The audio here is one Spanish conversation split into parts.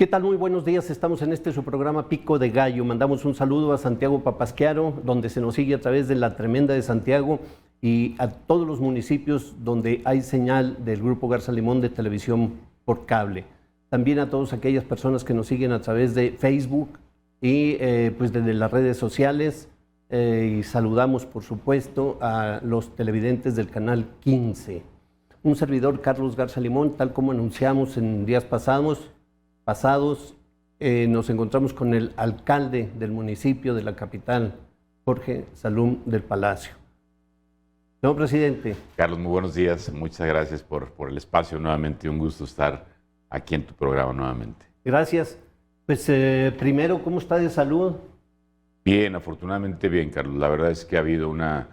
¿Qué tal? Muy buenos días. Estamos en su programa Pico de Gallo. Mandamos un saludo a Santiago Papasquiaro, donde se nos sigue a través de la Tremenda de Santiago, y a todos los municipios donde hay señal del Grupo Garza Limón de televisión por cable. También a todas aquellas personas que nos siguen a través de Facebook y pues desde las redes sociales. Y saludamos, por supuesto, a los televidentes del canal 15. Un servidor, Carlos Garza Limón, tal como anunciamos en días pasados, nos encontramos con el alcalde del municipio de la capital, Jorge Salum del Palacio. Señor presidente. Carlos, muy buenos días. Muchas gracias por el espacio nuevamente. Un gusto estar aquí en tu programa nuevamente. Gracias. Pues primero, ¿cómo está de salud? Bien, afortunadamente bien, Carlos. La verdad es que ha habido una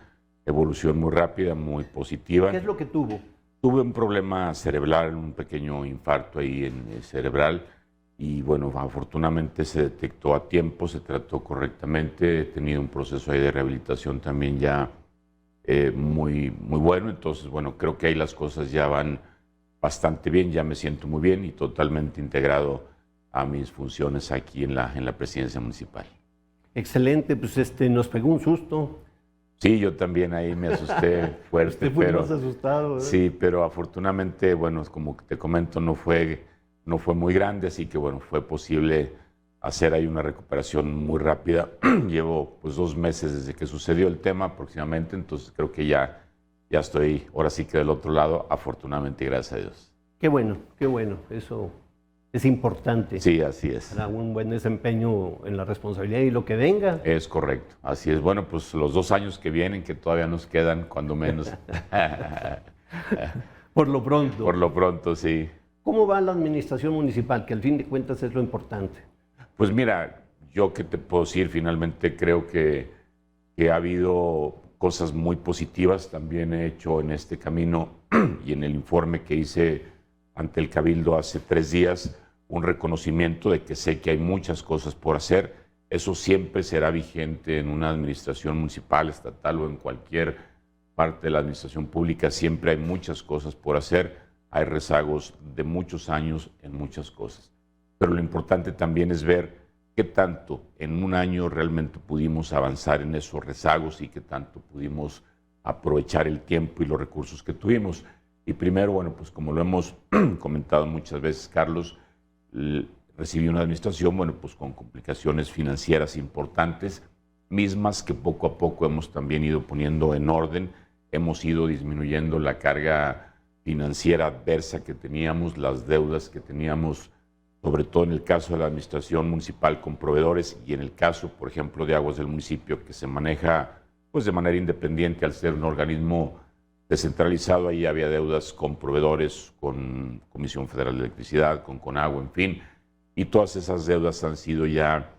evolución muy rápida, muy positiva. ¿Qué es lo que tuvo? Tuve un problema cerebral, un pequeño infarto ahí en el cerebral. Y bueno, afortunadamente se detectó a tiempo, se trató correctamente. He tenido un proceso ahí de rehabilitación también ya muy bueno. Entonces, bueno, creo que ahí las cosas ya van bastante bien. Ya me siento muy bien y totalmente integrado a mis funciones aquí en la presidencia municipal. Excelente, pues nos pegó un susto. Sí, yo también ahí me asusté fuerte. Usted fue más asustado, ¿eh? Sí, pero afortunadamente, bueno, como te comento, no fue muy grande, así que bueno, fue posible hacer ahí una recuperación muy rápida. Llevo pues 2 meses desde que sucedió el tema aproximadamente, entonces creo que ya estoy ahora sí que del otro lado, afortunadamente, gracias a Dios. Qué bueno, eso es importante. Sí, así es. Para un buen desempeño en la responsabilidad y lo que venga. Es correcto, así es. Bueno, pues los 2 años que vienen, que todavía nos quedan, cuando menos. Por lo pronto. Por lo pronto, sí. ¿Cómo va la administración municipal? Que al fin de cuentas es lo importante. Pues mira, yo qué te puedo decir, finalmente creo que ha habido cosas muy positivas. También he hecho en este camino y en el informe que hice ante el Cabildo hace 3 días, un reconocimiento de que sé que hay muchas cosas por hacer. Eso siempre será vigente en una administración municipal, estatal o en cualquier parte de la administración pública. Siempre hay muchas cosas por hacer. Hay rezagos de muchos años en muchas cosas. Pero lo importante también es ver qué tanto en un año realmente pudimos avanzar en esos rezagos y qué tanto pudimos aprovechar el tiempo y los recursos que tuvimos. Y primero, bueno, pues como lo hemos comentado muchas veces, Carlos, recibí una administración, bueno, pues con complicaciones financieras importantes, mismas que poco a poco hemos también ido poniendo en orden. Hemos ido disminuyendo la carga financiera adversa que teníamos, las deudas que teníamos, sobre todo en el caso de la administración municipal con proveedores y en el caso, por ejemplo, de Aguas del Municipio, que se maneja pues de manera independiente al ser un organismo descentralizado. Ahí había deudas con proveedores, con Comisión Federal de Electricidad, con Conagua, en fin, y todas esas deudas han sido ya,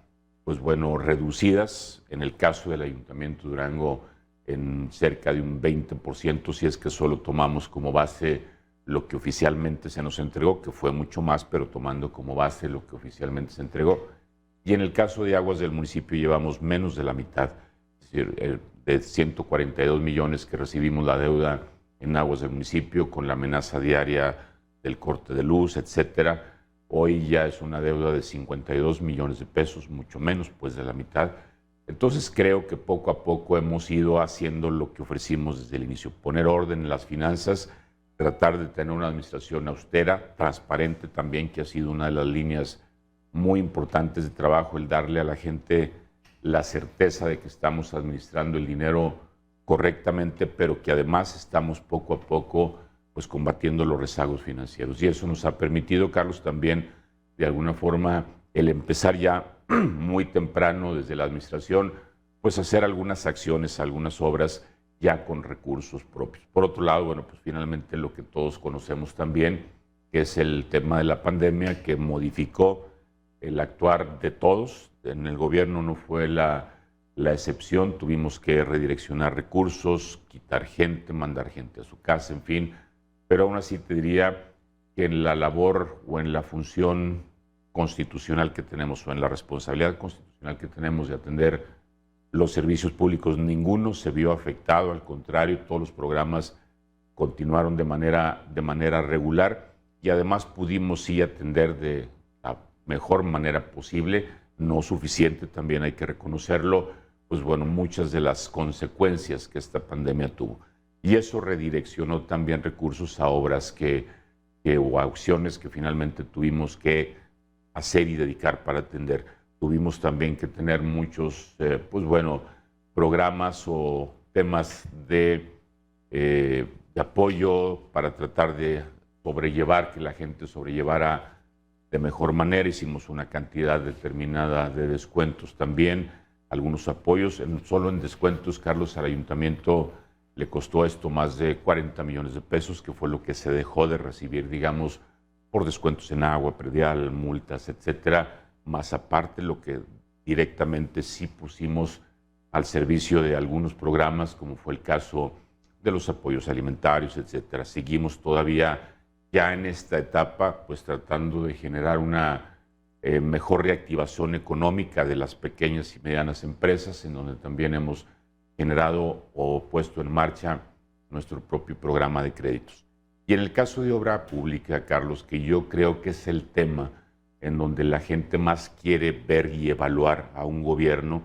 pues bueno, reducidas. En el caso del Ayuntamiento de Durango, en cerca de un 20%, si es que solo tomamos como base lo que oficialmente se nos entregó, que fue mucho más, pero tomando como base lo que oficialmente se entregó. Y en el caso de Aguas del Municipio llevamos menos de la mitad, es decir, de 142 millones que recibimos la deuda en Aguas del Municipio, con la amenaza diaria del corte de luz, etcétera. Hoy ya es una deuda de 52 millones de pesos, mucho menos pues de la mitad. Entonces creo que poco a poco hemos ido haciendo lo que ofrecimos desde el inicio: poner orden en las finanzas, tratar de tener una administración austera, transparente también, que ha sido una de las líneas muy importantes de trabajo, el darle a la gente la certeza de que estamos administrando el dinero correctamente, pero que además estamos poco a poco pues combatiendo los rezagos financieros. Y eso nos ha permitido, Carlos, también de alguna forma el empezar ya muy temprano desde la administración, pues hacer algunas acciones, algunas obras ya con recursos propios. Por otro lado, bueno, pues finalmente lo que todos conocemos también, que es el tema de la pandemia, que modificó el actuar de todos. En el gobierno no fue la excepción. Tuvimos que redireccionar recursos, quitar gente, mandar gente a su casa, en fin. Pero aún así te diría que en la labor o en la función constitucional que tenemos o en la responsabilidad constitucional que tenemos de atender los servicios públicos, ninguno se vio afectado. Al contrario, todos los programas continuaron de manera regular y además pudimos sí atender de mejor manera posible, no suficiente, también hay que reconocerlo, pues bueno, muchas de las consecuencias que esta pandemia tuvo. Y eso redireccionó también recursos a obras o a acciones que finalmente tuvimos que hacer y dedicar para atender. Tuvimos también que tener muchos, pues bueno, programas o temas de apoyo para tratar de sobrellevar, que la gente sobrellevara de mejor manera. Hicimos una cantidad determinada de descuentos también, algunos apoyos. Solo en descuentos, Carlos, al ayuntamiento le costó esto más de 40 millones de pesos, que fue lo que se dejó de recibir, digamos, por descuentos en agua, predial, multas, etcétera, más aparte lo que directamente sí pusimos al servicio de algunos programas, como fue el caso de los apoyos alimentarios, etcétera. Seguimos todavía ya en esta etapa, pues tratando de generar una mejor reactivación económica de las pequeñas y medianas empresas, en donde también hemos generado o puesto en marcha nuestro propio programa de créditos. Y en el caso de obra pública, Carlos, que yo creo que es el tema en donde la gente más quiere ver y evaluar a un gobierno,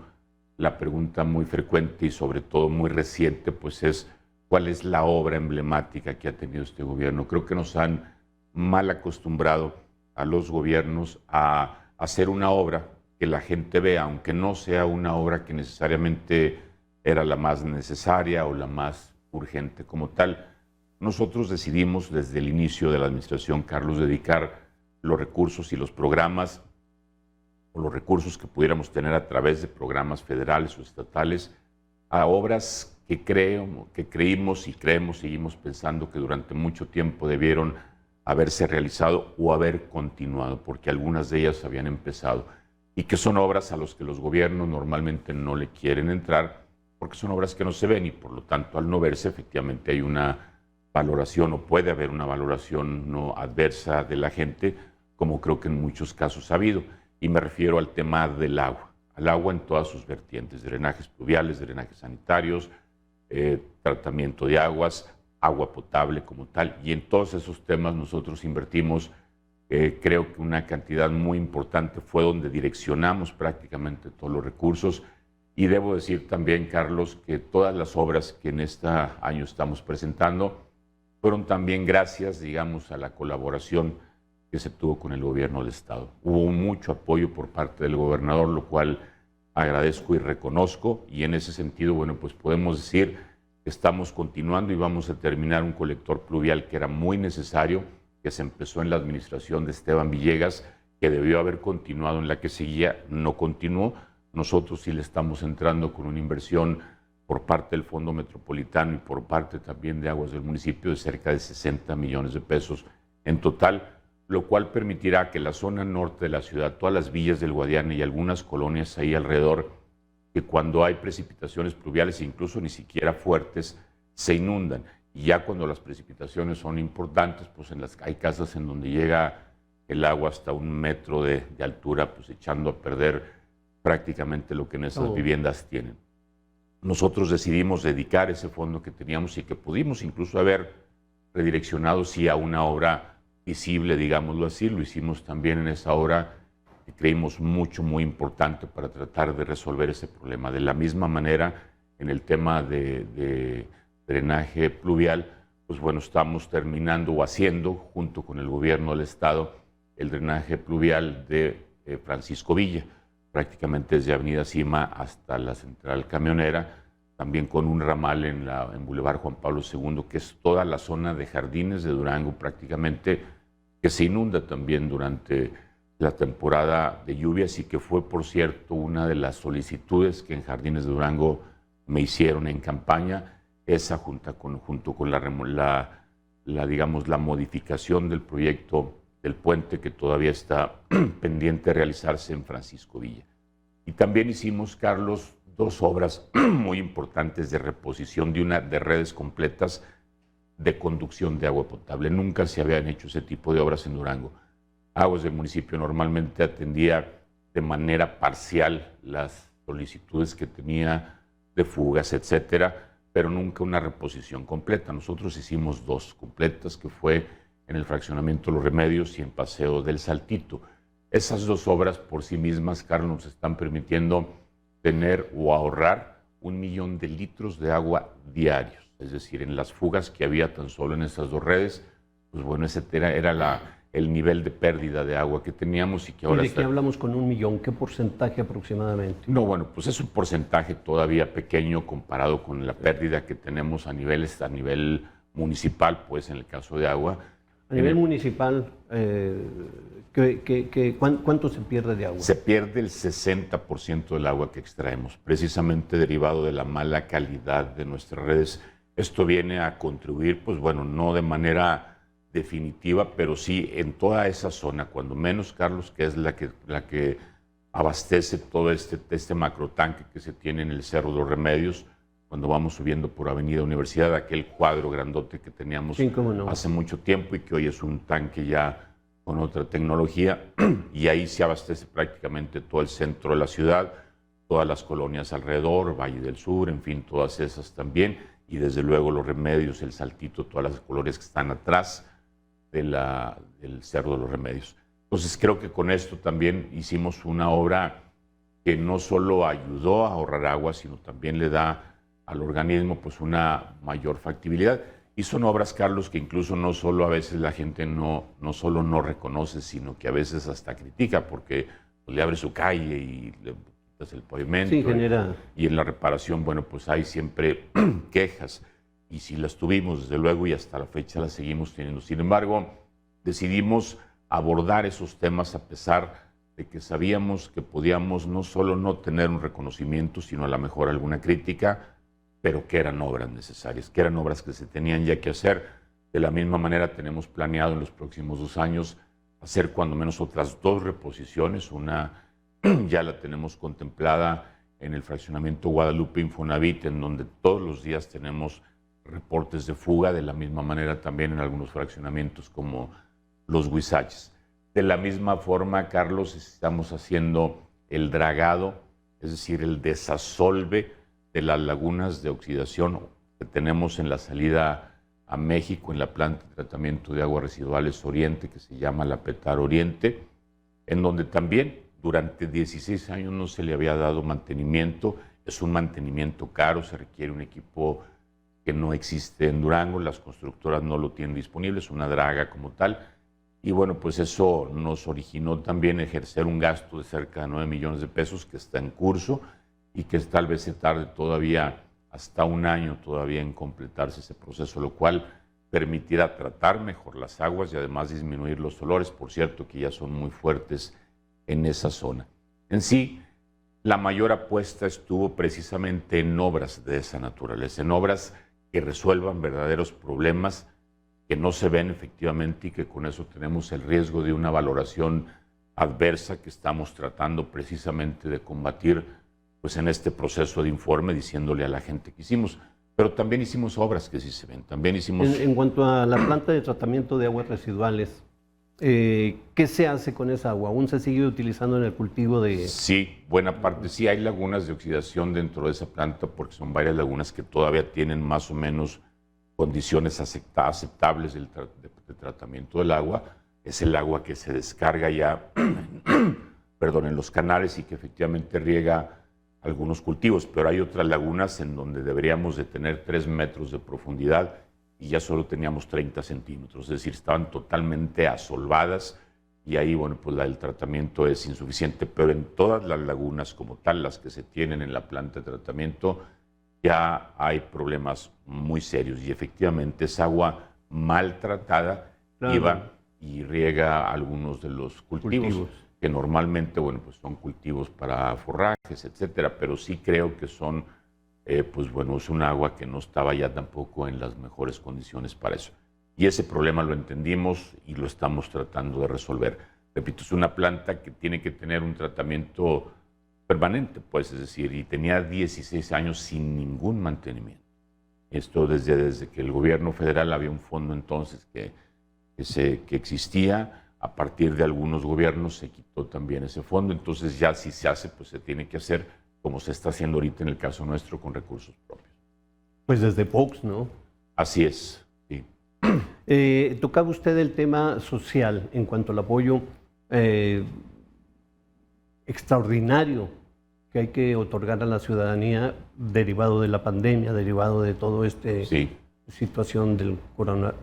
la pregunta muy frecuente y sobre todo muy reciente, pues es ¿cuál es la obra emblemática que ha tenido este gobierno? Creo que nos han mal acostumbrado a los gobiernos a hacer una obra que la gente vea, aunque no sea una obra que necesariamente era la más necesaria o la más urgente como tal. Nosotros decidimos desde el inicio de la administración, Carlos, dedicar los recursos y los programas o los recursos que pudiéramos tener a través de programas federales o estatales a obras que creímos y seguimos pensando que durante mucho tiempo debieron haberse realizado o haber continuado, porque algunas de ellas habían empezado y que son obras a las que los gobiernos normalmente no le quieren entrar porque son obras que no se ven y por lo tanto al no verse efectivamente hay una valoración o puede haber una valoración no adversa de la gente, como creo que en muchos casos ha habido. Y me refiero al tema del agua, al agua en todas sus vertientes, drenajes pluviales, drenajes sanitarios, tratamiento de aguas, agua potable como tal. Y en todos esos temas nosotros invertimos, creo que una cantidad muy importante, fue donde direccionamos prácticamente todos los recursos. Y debo decir también, Carlos, que todas las obras que en este año estamos presentando fueron también gracias, digamos, a la colaboración que se tuvo con el gobierno del Estado. Hubo mucho apoyo por parte del gobernador, lo cual agradezco y reconozco, y en ese sentido, bueno, pues podemos decir que estamos continuando y vamos a terminar un colector pluvial que era muy necesario, que se empezó en la administración de Esteban Villegas, que debió haber continuado en la que seguía, no continuó. Nosotros sí le estamos entrando con una inversión por parte del Fondo Metropolitano y por parte también de Aguas del municipio de cerca de 60 millones de pesos en total, lo cual permitirá que la zona norte de la ciudad, todas las villas del Guadiana y algunas colonias ahí alrededor, que cuando hay precipitaciones pluviales, incluso ni siquiera fuertes, se inundan. Y ya cuando las precipitaciones son importantes, pues hay casas en donde llega el agua hasta 1 metro de altura, pues echando a perder prácticamente lo que en esas viviendas tienen. Nosotros decidimos dedicar ese fondo que teníamos y que pudimos incluso haber redireccionado sí a una obra visible, digámoslo así. Lo hicimos también en esa obra que creímos muy importante para tratar de resolver ese problema. De la misma manera, en el tema de drenaje pluvial, pues bueno, estamos terminando o haciendo, junto con el gobierno del Estado, el drenaje pluvial de Francisco Villa, prácticamente desde Avenida Cima hasta la central camionera, también con un ramal en Boulevard Juan Pablo II, que es toda la zona de Jardines de Durango prácticamente, que se inunda también durante la temporada de lluvias y que fue, por cierto, una de las solicitudes que en Jardines de Durango me hicieron en campaña, esa junto con digamos, la modificación del proyecto del puente que todavía está pendiente de realizarse en Francisco Villa. Y también hicimos, Carlos, 2 obras muy importantes de reposición de redes completas de conducción de agua potable. Nunca se habían hecho ese tipo de obras en Durango. Aguas del municipio normalmente atendía de manera parcial las solicitudes que tenía de fugas, etcétera, pero nunca una reposición completa. Nosotros hicimos 2 completas, que fue en el fraccionamiento Los Remedios y en Paseo del Saltito. Esas dos obras por sí mismas, Carlos, nos están permitiendo tener o ahorrar 1 millón de litros de agua diarios. Es decir, en las fugas que había tan solo en esas dos redes, pues bueno, ese era el nivel de pérdida de agua que teníamos y que ahora... ¿Y de qué hablamos con 1 millón? ¿Qué porcentaje aproximadamente? No, bueno, pues es un porcentaje todavía pequeño comparado con la pérdida que tenemos a nivel municipal, pues en el caso de agua. A nivel municipal, ¿cuánto se pierde de agua? Se pierde el 60% del agua que extraemos, precisamente derivado de la mala calidad de nuestras redes. Esto viene a contribuir, pues bueno, no de manera definitiva, pero sí en toda esa zona, cuando menos, Carlos, que es la que abastece todo este macrotanque que se tiene en el Cerro de los Remedios, cuando vamos subiendo por Avenida Universidad, aquel cuadro grandote que teníamos hace mucho tiempo y que hoy es un tanque ya con otra tecnología, y ahí se abastece prácticamente todo el centro de la ciudad, todas las colonias alrededor, Valle del Sur, en fin, todas esas también, y desde luego Los Remedios, El Saltito, todas las colonias que están atrás del Cerro de los Remedios. Entonces creo que con esto también hicimos una obra que no solo ayudó a ahorrar agua, sino también le da al organismo pues una mayor factibilidad. Y son obras, Carlos, que incluso no solo a veces la gente no solo no reconoce, sino que a veces hasta critica, porque pues, le abre su calle y le quitas el pavimento. Sí, genera... Y en la reparación, bueno, pues hay siempre quejas. Y sí las tuvimos, desde luego, y hasta la fecha las seguimos teniendo. Sin embargo, decidimos abordar esos temas a pesar de que sabíamos que podíamos no solo no tener un reconocimiento, sino a lo mejor alguna crítica, pero que eran obras necesarias, que eran obras que se tenían ya que hacer. De la misma manera tenemos planeado en los próximos 2 años hacer cuando menos otras 2 reposiciones. Una ya la tenemos contemplada en el fraccionamiento Guadalupe Infonavit, en donde todos los días tenemos reportes de fuga, de la misma manera también en algunos fraccionamientos como los Huizaches. De la misma forma, Carlos, estamos haciendo el dragado, es decir, el desasolve de las lagunas de oxidación que tenemos en la salida a México, en la planta de tratamiento de aguas residuales Oriente, que se llama la Petar Oriente, en donde también durante 16 años no se le había dado mantenimiento. Es un mantenimiento caro, se requiere un equipo que no existe en Durango, las constructoras no lo tienen disponible, es una draga como tal. Y bueno, pues eso nos originó también ejercer un gasto de cerca de 9 millones de pesos que está en curso y que tal vez se tarde todavía hasta 1 año todavía en completarse ese proceso, lo cual permitirá tratar mejor las aguas y además disminuir los olores, por cierto, que ya son muy fuertes en esa zona. En sí, la mayor apuesta estuvo precisamente en obras de esa naturaleza, en obras que resuelvan verdaderos problemas que no se ven efectivamente y que con eso tenemos el riesgo de una valoración adversa que estamos tratando precisamente de combatir pues en este proceso de informe, diciéndole a la gente que hicimos. Pero también hicimos obras que sí se ven. También hicimos... En cuanto a la planta de tratamiento de aguas residuales, ¿qué se hace con esa agua? ¿Aún se sigue utilizando en el cultivo de...? Sí, buena parte. Sí hay lagunas de oxidación dentro de esa planta porque son varias lagunas que todavía tienen más o menos condiciones aceptables de tratamiento del agua. Es el agua que se descarga ya en los canales y que efectivamente riega algunos cultivos, pero hay otras lagunas en donde deberíamos de tener 3 metros de profundidad y ya solo teníamos 30 centímetros, es decir, estaban totalmente asolvadas y ahí, bueno, pues el tratamiento es insuficiente, pero en todas las lagunas como tal, las que se tienen en la planta de tratamiento, ya hay problemas muy serios y efectivamente esa agua maltratada iba y riega algunos de los cultivos. Que normalmente, bueno, pues son cultivos para forrajes, etcétera, pero sí creo que son, pues bueno, es un agua que no estaba ya tampoco en las mejores condiciones para eso. Y ese problema lo entendimos y lo estamos tratando de resolver. Repito, es una planta que tiene que tener un tratamiento permanente, pues, es decir, y tenía 16 años sin ningún mantenimiento. Esto desde que el gobierno federal había un fondo entonces que existía. A partir de algunos gobiernos se quitó también ese fondo, entonces ya si se hace, pues se tiene que hacer como se está haciendo ahorita en el caso nuestro con recursos propios. Pues desde Fox, ¿no? Así es, sí. Tocaba usted el tema social en cuanto al apoyo. extraordinario que hay que otorgar a la ciudadanía derivado de la pandemia, derivado de toda esta situación del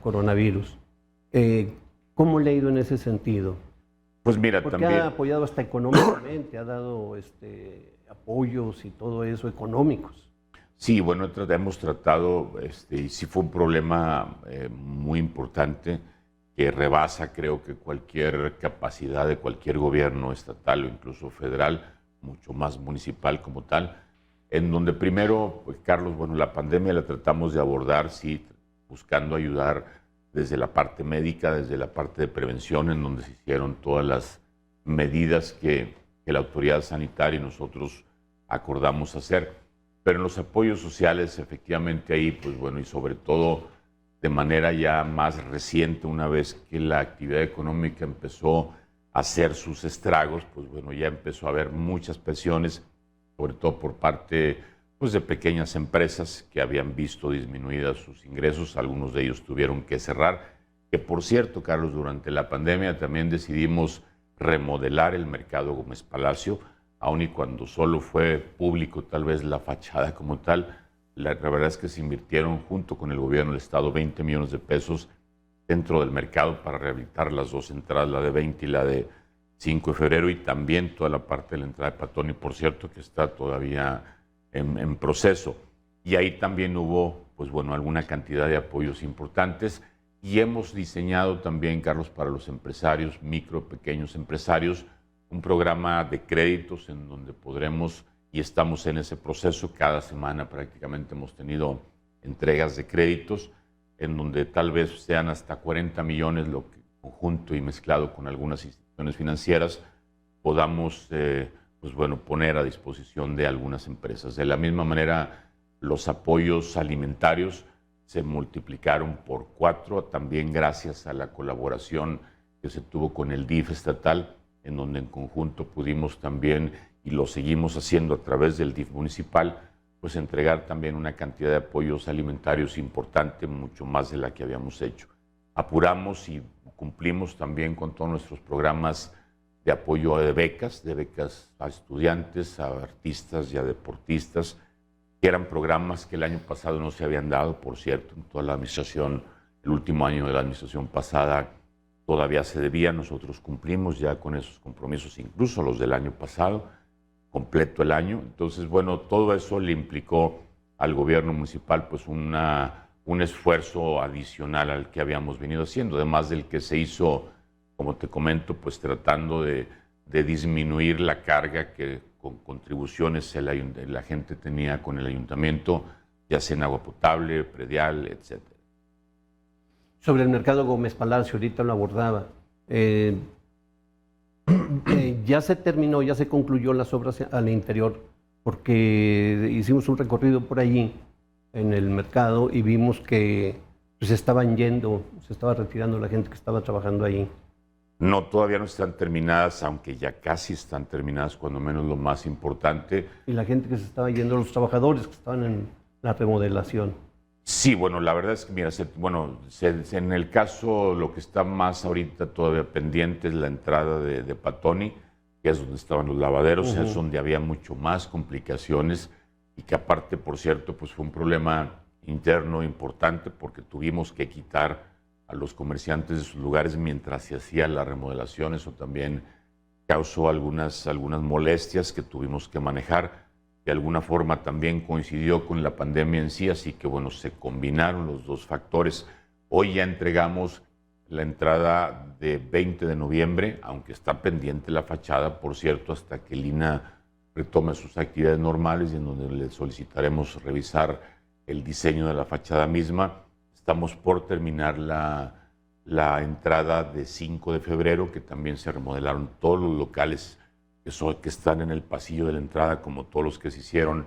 coronavirus. ¿Cómo le ha ido en ese sentido? Pues mira, porque también ha apoyado hasta económicamente, ha dado apoyos y todo eso económicos. Sí, bueno, hemos tratado, y sí fue un problema muy importante que rebasa, creo que cualquier capacidad de cualquier gobierno estatal o incluso federal, mucho más municipal como tal, en donde primero, pues, Carlos, bueno, la pandemia la tratamos de abordar, sí, buscando ayudar desde la parte médica, desde la parte de prevención, en donde se hicieron todas las medidas que la autoridad sanitaria y nosotros acordamos hacer. Pero en los apoyos sociales, efectivamente ahí, pues bueno, y sobre todo de manera ya más reciente, una vez que la actividad económica empezó a hacer sus estragos, pues bueno, ya empezó a haber muchas presiones, sobre todo por parte pues, de pequeñas empresas que habían visto disminuidas sus ingresos, algunos de ellos tuvieron que cerrar, que por cierto, Carlos, durante la pandemia también decidimos remodelar el mercado Gómez Palacio, aun y cuando solo fue público tal vez la fachada como tal. La verdad es que se invirtieron junto con el gobierno del estado 20 millones de pesos dentro del mercado para rehabilitar las dos entradas, la de 20 y la de 5 de febrero, y también toda la parte de la entrada de Patoni, por cierto, que está todavía en proceso. Y ahí también hubo, pues bueno, alguna cantidad de apoyos importantes, y hemos diseñado también, Carlos, para los empresarios, micro, pequeños empresarios, un programa de créditos en donde podremos, y estamos en ese proceso, cada semana prácticamente hemos tenido entregas de créditos, en donde tal vez sean hasta 40 millones, lo que conjunto y mezclado con algunas instituciones financieras, podamos pues bueno, poner a disposición de algunas empresas. De la misma manera, los apoyos alimentarios se multiplicaron por 4, también gracias a la colaboración que se tuvo con el DIF estatal, en donde en conjunto pudimos también, y lo seguimos haciendo a través del DIF municipal, pues entregar también una cantidad de apoyos alimentarios importante, mucho más de la que habíamos hecho. Apuramos y cumplimos también con todos nuestros programas de apoyo de becas a estudiantes, a artistas y a deportistas, que eran programas que el año pasado no se habían dado, por cierto, en toda la administración, el último año de la administración pasada todavía se debía. Nosotros cumplimos ya con esos compromisos, incluso los del año pasado, completo el año. Entonces, bueno, todo eso le implicó al gobierno municipal pues un esfuerzo adicional al que habíamos venido haciendo, además del que se hizo, como te comento, pues tratando de disminuir la carga que con contribuciones la gente tenía con el ayuntamiento, ya sea en agua potable, predial, etc. Sobre el mercado Gómez Palacio, ahorita lo abordaba. Ya se terminó, ya se concluyó las obras al interior, porque hicimos un recorrido por allí en el mercado y vimos que pues, se estaban yendo, se estaba retirando la gente que estaba trabajando allí. No, todavía no están terminadas, aunque ya casi están terminadas, cuando menos lo más importante. Y la gente que se estaba yendo, los trabajadores que estaban en la remodelación. Sí, bueno, la verdad es que, mira, en el caso, lo que está más ahorita todavía pendiente es la entrada de Patoni, que es donde estaban los lavaderos, es donde había mucho más complicaciones y que aparte, por cierto, pues fue un problema interno importante porque tuvimos que quitar a los comerciantes de sus lugares mientras se hacía la remodelación. Eso también causó algunas molestias que tuvimos que manejar. De alguna forma también coincidió con la pandemia en sí, así que bueno, se combinaron los dos factores. Hoy ya entregamos la entrada de 20 de noviembre, aunque está pendiente la fachada, por cierto, hasta que el INAH retome sus actividades normales y en donde le solicitaremos revisar el diseño de la fachada misma. Estamos por terminar la entrada de 5 de febrero, que también se remodelaron todos los locales que están en el pasillo de la entrada, como todos los que se hicieron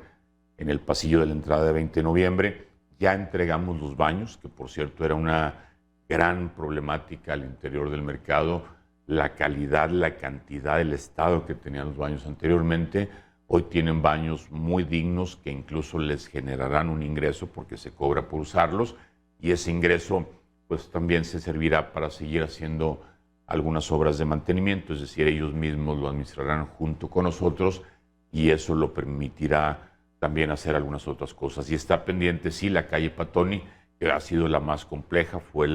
en el pasillo de la entrada de 20 de noviembre. Ya entregamos los baños, que por cierto era una gran problemática al interior del mercado, la calidad, la cantidad, el estado que tenían los baños anteriormente. Hoy tienen baños muy dignos que incluso les generarán un ingreso porque se cobra por usarlos, y ese ingreso pues también se servirá para seguir haciendo algunas obras de mantenimiento, es decir, ellos mismos lo administrarán junto con nosotros y eso lo permitirá también hacer algunas otras cosas. Y está pendiente, sí, la calle Patoni, que ha sido la más compleja, fue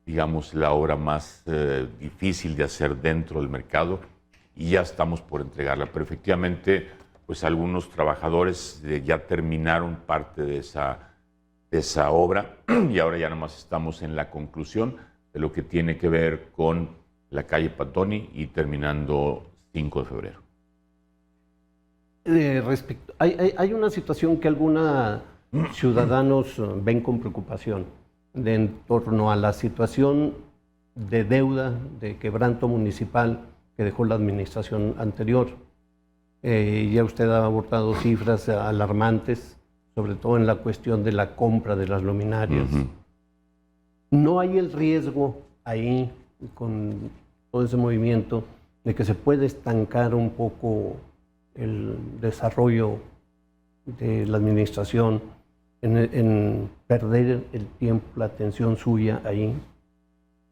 digamos, la obra más difícil de hacer dentro del mercado y ya estamos por entregarla. Pero efectivamente, pues algunos trabajadores ya terminaron parte de esa obra y ahora ya nomás estamos en la conclusión de lo que tiene que ver con la calle Patoni y terminando 5 de febrero. Hay una situación que algunos ciudadanos ven con preocupación en torno a la situación de deuda, de quebranto municipal que dejó la administración anterior. Ya usted ha abordado cifras alarmantes, sobre todo en la cuestión de la compra de las luminarias. ¿No hay el riesgo ahí, con todo ese movimiento, de que se puede estancar un poco el desarrollo de la administración, en perder el tiempo, la atención suya ahí?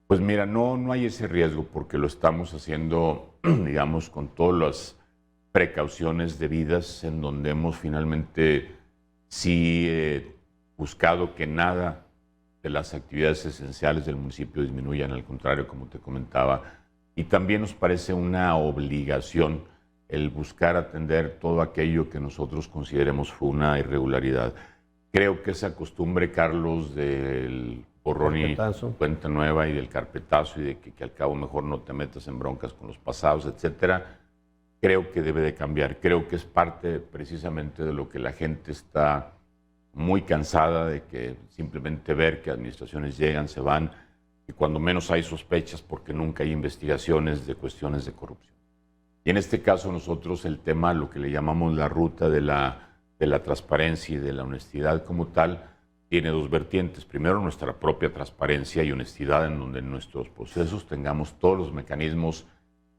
Pues mira, no hay ese riesgo porque lo estamos haciendo, digamos, con todas las precauciones debidas, en donde hemos finalmente sí buscado que nada de las actividades esenciales del municipio disminuyan, al contrario, como te comentaba. Y también nos parece una obligación el buscar atender todo aquello que nosotros consideremos fue una irregularidad. Creo que esa costumbre, Carlos, del borrón y cuenta nueva y del carpetazo y de que al cabo mejor no te metas en broncas con los pasados, etcétera, creo que debe de cambiar. Creo que es parte precisamente de lo que la gente está muy cansada de, que simplemente ver que administraciones llegan, se van, y cuando menos hay sospechas porque nunca hay investigaciones de cuestiones de corrupción. Y en este caso nosotros el tema, lo que le llamamos la ruta de la transparencia y de la honestidad como tal, tiene dos vertientes. Primero, nuestra propia transparencia y honestidad, en donde en nuestros procesos tengamos todos los mecanismos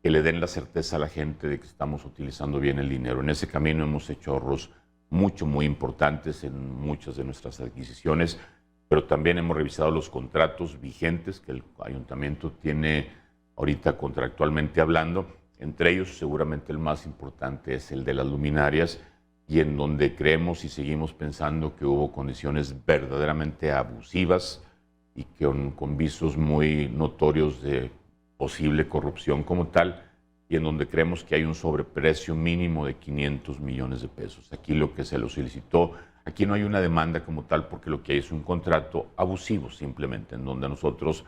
que le den la certeza a la gente de que estamos utilizando bien el dinero. En ese camino hemos hecho ahorros muy importantes en muchas de nuestras adquisiciones, pero también hemos revisado los contratos vigentes que el ayuntamiento tiene ahorita contractualmente hablando. Entre ellos, seguramente el más importante es el de las luminarias, y en donde creemos y seguimos pensando que hubo condiciones verdaderamente abusivas y que con visos muy notorios de posible corrupción como tal, y en donde creemos que hay un sobreprecio mínimo de 500 millones de pesos. Aquí lo que se lo solicitó, aquí no hay una demanda como tal, porque lo que hay es un contrato abusivo simplemente, en donde nosotros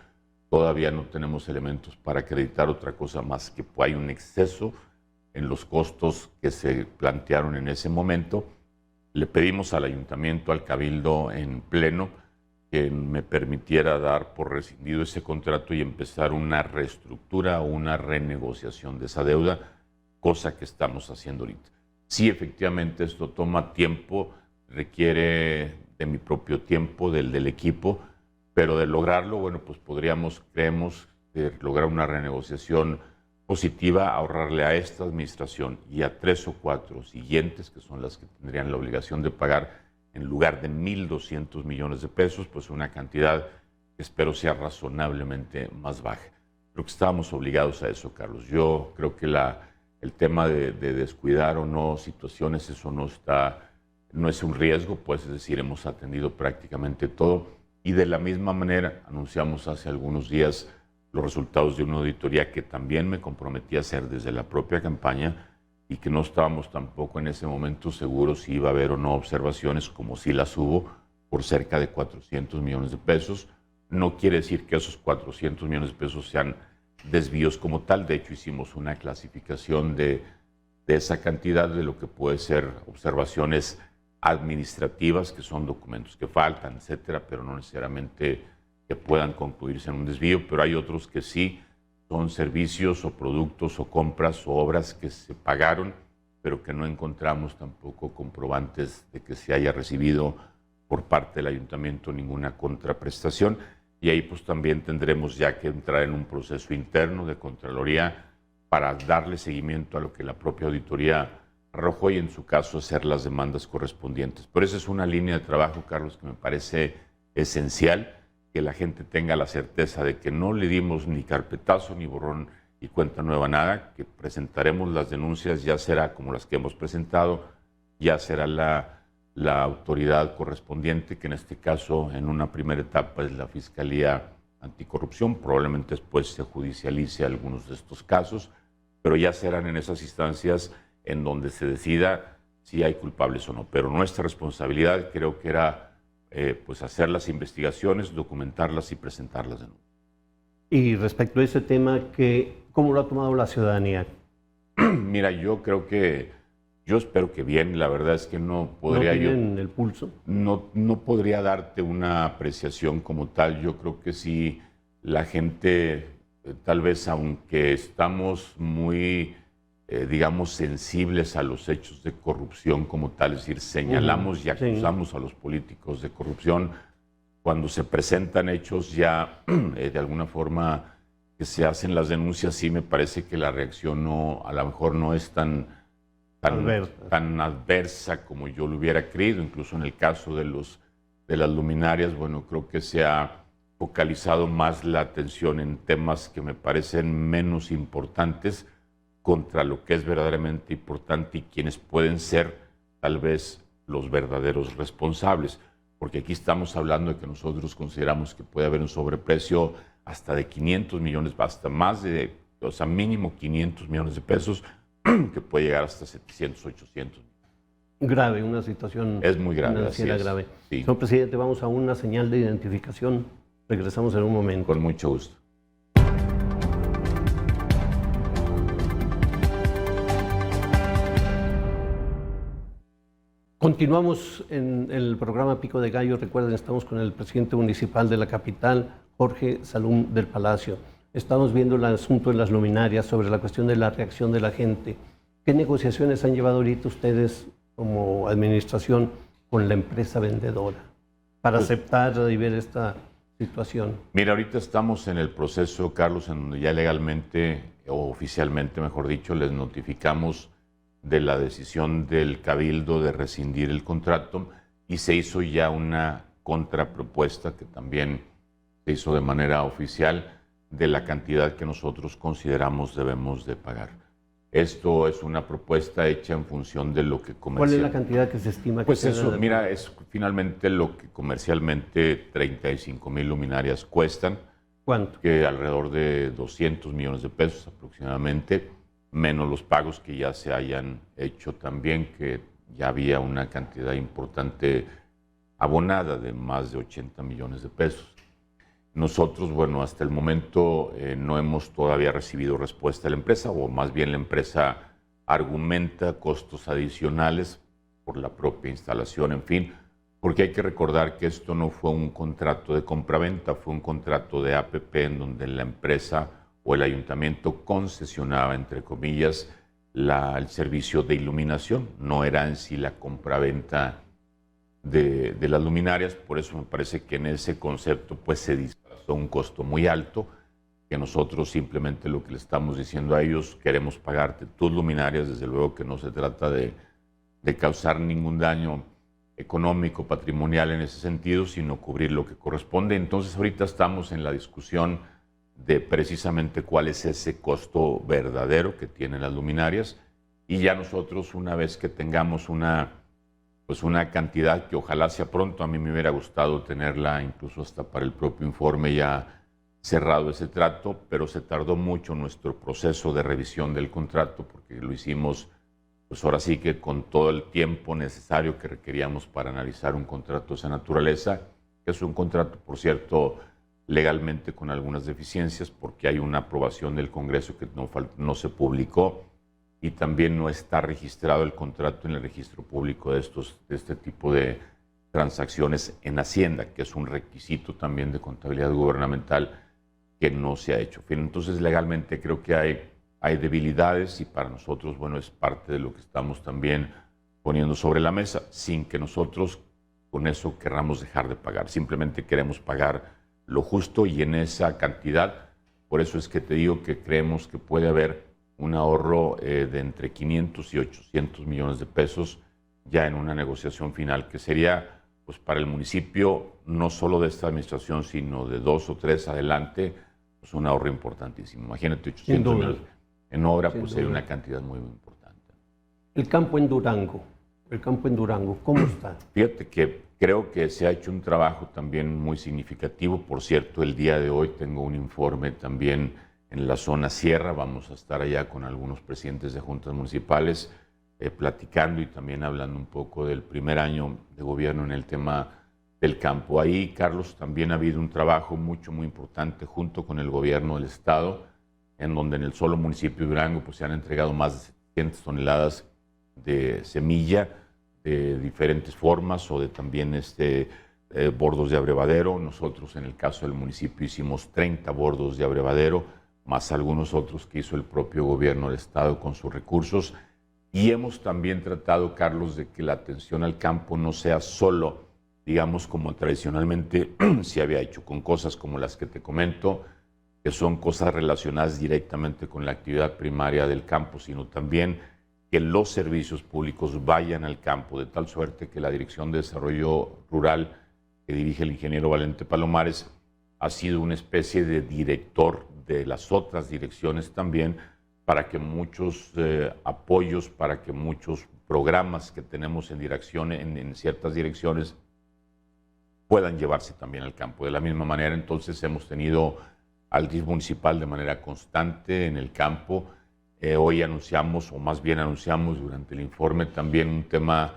todavía no tenemos elementos para acreditar otra cosa más que hay un exceso en los costos que se plantearon en ese momento. Le pedimos al ayuntamiento, al cabildo en pleno, que me permitiera dar por rescindido ese contrato y empezar una reestructura o una renegociación de esa deuda, cosa que estamos haciendo ahorita. Sí, efectivamente, esto toma tiempo, requiere de mi propio tiempo, del equipo, pero de lograrlo, bueno, pues creemos, lograr una renegociación positiva, ahorrarle a esta administración y a 3 o 4 siguientes, que son las que tendrían la obligación de pagar, en lugar de 1.200 millones de pesos, pues una cantidad que espero sea razonablemente más baja. Creo que estábamos obligados a eso, Carlos. Yo creo que el tema de descuidar o no situaciones, eso no es un riesgo, pues es decir, hemos atendido prácticamente todo, y de la misma manera anunciamos hace algunos días los resultados de una auditoría que también me comprometí a hacer desde la propia campaña, y que no estábamos tampoco en ese momento seguros si iba a haber o no observaciones, como sí las hubo, por cerca de 400 millones de pesos. No quiere decir que esos 400 millones de pesos sean desvíos como tal. De hecho, hicimos una clasificación de esa cantidad de lo que puede ser observaciones administrativas, que son documentos que faltan, etcétera, pero no necesariamente que puedan concluirse en un desvío. Pero hay otros que sí son servicios o productos o compras o obras que se pagaron, pero que no encontramos tampoco comprobantes de que se haya recibido por parte del ayuntamiento ninguna contraprestación. Y ahí pues también tendremos ya que entrar en un proceso interno de Contraloría para darle seguimiento a lo que la propia auditoría arrojó y en su caso hacer las demandas correspondientes. Pero esa es una línea de trabajo, Carlos, que me parece esencial, que la gente tenga la certeza de que no le dimos ni carpetazo, ni borrón y cuenta nueva, nada, que presentaremos las denuncias, ya será como las que hemos presentado, ya será la autoridad correspondiente, que en este caso, en una primera etapa, es la Fiscalía Anticorrupción. Probablemente después se judicialice algunos de estos casos, pero ya serán en esas instancias en donde se decida si hay culpables o no. Pero nuestra responsabilidad creo que era pues hacer las investigaciones, documentarlas y presentar las denuncias. Y respecto a ese tema, ¿cómo lo ha tomado la ciudadanía? Mira, yo espero que bien. La verdad es que no podría ¿No tienen el pulso? No podría darte una apreciación como tal. Yo creo que sí, la gente, tal vez aunque estamos muy, digamos, sensibles a los hechos de corrupción como tal, es decir, señalamos y acusamos a los políticos de corrupción, cuando se presentan hechos ya de alguna forma que se hacen las denuncias, sí me parece que la reacción a lo mejor no es tan adversa como yo lo hubiera creído. Incluso en el caso de las luminarias, bueno, creo que se ha focalizado más la atención en temas que me parecen menos importantes contra lo que es verdaderamente importante y quienes pueden ser tal vez los verdaderos responsables. Porque aquí estamos hablando de que nosotros consideramos que puede haber un sobreprecio hasta de 500 millones, hasta más de, o sea, mínimo 500 millones de pesos, que puede llegar hasta 700, 800. Grave, una situación es muy grave, financiera grave. Sí. Señor presidente, vamos a una señal de identificación. Regresamos en un momento. Con mucho gusto. Continuamos en el programa Pico de Gallo. Recuerden, estamos con el presidente municipal de la capital, Jorge Salum del Palacio. Estamos viendo el asunto de las luminarias, sobre la cuestión de la reacción de la gente. ¿Qué negociaciones han llevado ahorita ustedes como administración con la empresa vendedora para aceptar y ver esta situación? Mira, ahorita estamos en el proceso, Carlos, en donde ya legalmente, o oficialmente, mejor dicho, les notificamos de la decisión del Cabildo de rescindir el contrato y se hizo ya una contrapropuesta que también se hizo de manera oficial de la cantidad que nosotros consideramos debemos de pagar. Esto es una propuesta hecha en función de lo que comercialmente... ¿Cuál es la cantidad que se estima que Pues eso, mira, es finalmente lo que comercialmente 35,000 luminarias cuestan. ¿Cuánto? Que alrededor de 200 millones de pesos aproximadamente, menos los pagos que ya se hayan hecho también, que ya había una cantidad importante abonada de más de 80 millones de pesos. Nosotros, bueno, hasta el momento no hemos todavía recibido respuesta de la empresa, o más bien la empresa argumenta costos adicionales por la propia instalación, en fin, porque hay que recordar que esto no fue un contrato de compraventa, fue un contrato de APP en donde la empresa o el ayuntamiento concesionaba, entre comillas, el servicio de iluminación, no era en sí la compraventa de las luminarias. Por eso me parece que en ese concepto pues se disfrazó un costo muy alto, que nosotros simplemente lo que le estamos diciendo a ellos, queremos pagarte tus luminarias. Desde luego que no se trata de causar ningún daño económico, patrimonial en ese sentido, sino cubrir lo que corresponde. Entonces ahorita estamos en la discusión de precisamente cuál es ese costo verdadero que tienen las luminarias, y ya nosotros, una vez que tengamos una cantidad que ojalá sea pronto, a mí me hubiera gustado tenerla incluso hasta para el propio informe ya cerrado ese trato, pero se tardó mucho nuestro proceso de revisión del contrato porque lo hicimos pues ahora sí que con todo el tiempo necesario que requeríamos para analizar un contrato de esa naturaleza, que es un contrato, por cierto, legalmente con algunas deficiencias, porque hay una aprobación del Congreso que no se publicó y también no está registrado el contrato en el registro público de este tipo de transacciones en Hacienda, que es un requisito también de contabilidad gubernamental que no se ha hecho. Entonces, legalmente creo que hay debilidades y para nosotros, bueno, es parte de lo que estamos también poniendo sobre la mesa, sin que nosotros con eso querramos dejar de pagar. Simplemente queremos pagar lo justo y en esa cantidad. Por eso es que te digo que creemos que puede haber un ahorro de entre 500 y 800 millones de pesos ya en una negociación final, que sería pues para el municipio, no solo de esta administración, sino de 2 o 3 adelante, pues un ahorro importantísimo. Imagínate, 800 millones en obra, pues hay una cantidad muy, muy importante. El campo en Durango, ¿cómo está? Fíjate que creo que se ha hecho un trabajo también muy significativo. Por cierto, el día de hoy tengo un informe también en la zona sierra. Vamos a estar allá con algunos presidentes de juntas municipales platicando y también hablando un poco del primer año de gobierno en el tema del campo. Ahí, Carlos, también ha habido un trabajo muy importante junto con el gobierno del estado, en donde en el solo municipio de Durango pues, se han entregado más de 700 toneladas de semilla de diferentes formas o de también bordos de abrevadero. Nosotros en el caso del municipio hicimos 30 bordos de abrevadero, más algunos otros que hizo el propio gobierno del estado con sus recursos. Y hemos también tratado, Carlos, de que la atención al campo no sea solo, digamos, como tradicionalmente se había hecho, con cosas como las que te comento, que son cosas relacionadas directamente con la actividad primaria del campo, sino también que los servicios públicos vayan al campo, de tal suerte que la Dirección de Desarrollo Rural, que dirige el ingeniero Valente Palomares, ha sido una especie de director de las otras direcciones también, para que muchos apoyos, para que muchos programas que tenemos en ciertas direcciones puedan llevarse también al campo. De la misma manera, entonces, hemos tenido al DIF municipal de manera constante en el campo. Hoy anunciamos, o más bien anunciamos durante el informe también un tema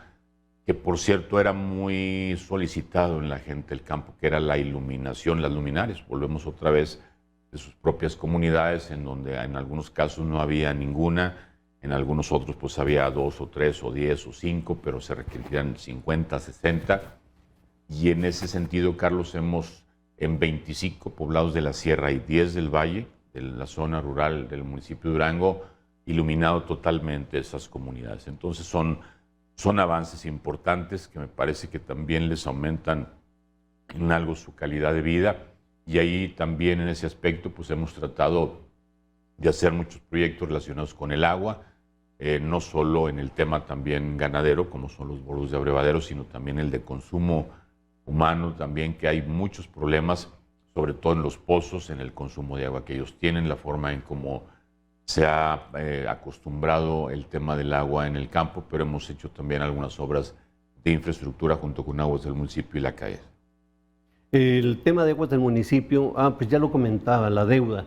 que, por cierto, era muy solicitado en la gente del campo, que era la iluminación, las luminarias. Volvemos otra vez de sus propias comunidades, en donde en algunos casos no había ninguna, en algunos otros pues había 2 o 3 o 10 o 5, pero se requerían 50, 60. Y en ese sentido, Carlos, hemos en 25 poblados de la sierra y 10 del valle, de la zona rural del municipio de Durango, iluminado totalmente esas comunidades. Entonces son avances importantes que me parece que también les aumentan en algo su calidad de vida. Y ahí también en ese aspecto pues hemos tratado de hacer muchos proyectos relacionados con el agua, no solo en el tema también ganadero, como son los bordos de abrevadero, sino también el de consumo humano también, que hay muchos problemas, sobre todo en los pozos, en el consumo de agua que ellos tienen, la forma en cómo se ha acostumbrado el tema del agua en el campo, pero hemos hecho también algunas obras de infraestructura junto con Aguas del municipio y la CAE. El tema de aguas del municipio, pues ya lo comentaba, la deuda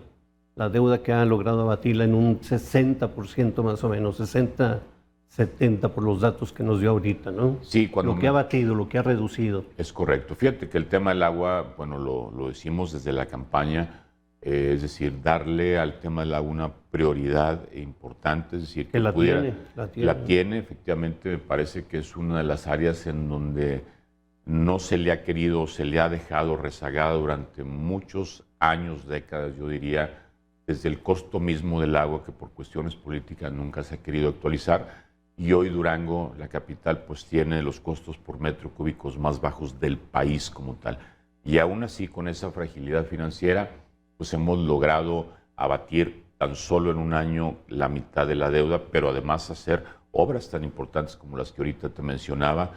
que ha logrado abatirla en un 60% más o menos, 60, 70 por los datos que nos dio ahorita, ¿no? Sí, lo que ha batido, lo que ha reducido. Es correcto. Fíjate que el tema del agua, bueno, lo decimos desde la campaña, es decir, darle al tema del agua una prioridad importante, es decir, que la tiene, efectivamente, me parece que es una de las áreas en donde no se le ha querido, se le ha dejado rezagada durante muchos años, décadas, yo diría, desde el costo mismo del agua, que por cuestiones políticas nunca se ha querido actualizar. Y hoy Durango, la capital, pues tiene los costos por metro cúbicos más bajos del país como tal. Y aún así, con esa fragilidad financiera, pues hemos logrado abatir tan solo en un año la mitad de la deuda, pero además hacer obras tan importantes como las que ahorita te mencionaba,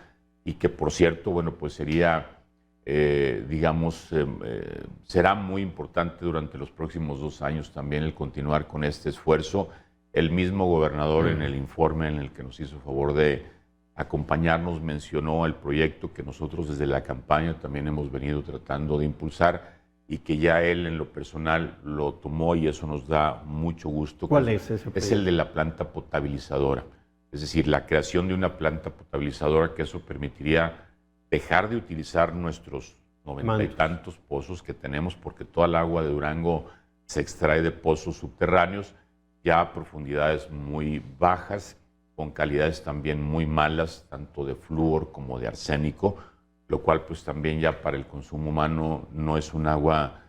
y que, por cierto, bueno, pues sería, será muy importante durante los próximos 2 años también el continuar con este esfuerzo. El mismo gobernador en el informe en el que nos hizo favor de acompañarnos mencionó el proyecto que nosotros desde la campaña también hemos venido tratando de impulsar y que ya él en lo personal lo tomó, y eso nos da mucho gusto. ¿Cuál es ese proyecto? Es el de la planta potabilizadora. Es decir, la creación de una planta potabilizadora, que eso permitiría dejar de utilizar nuestros 90 y tantos pozos que tenemos, porque toda el agua de Durango se extrae de pozos subterráneos, ya a profundidades muy bajas, con calidades también muy malas, tanto de flúor como de arsénico, lo cual pues también ya para el consumo humano no es un agua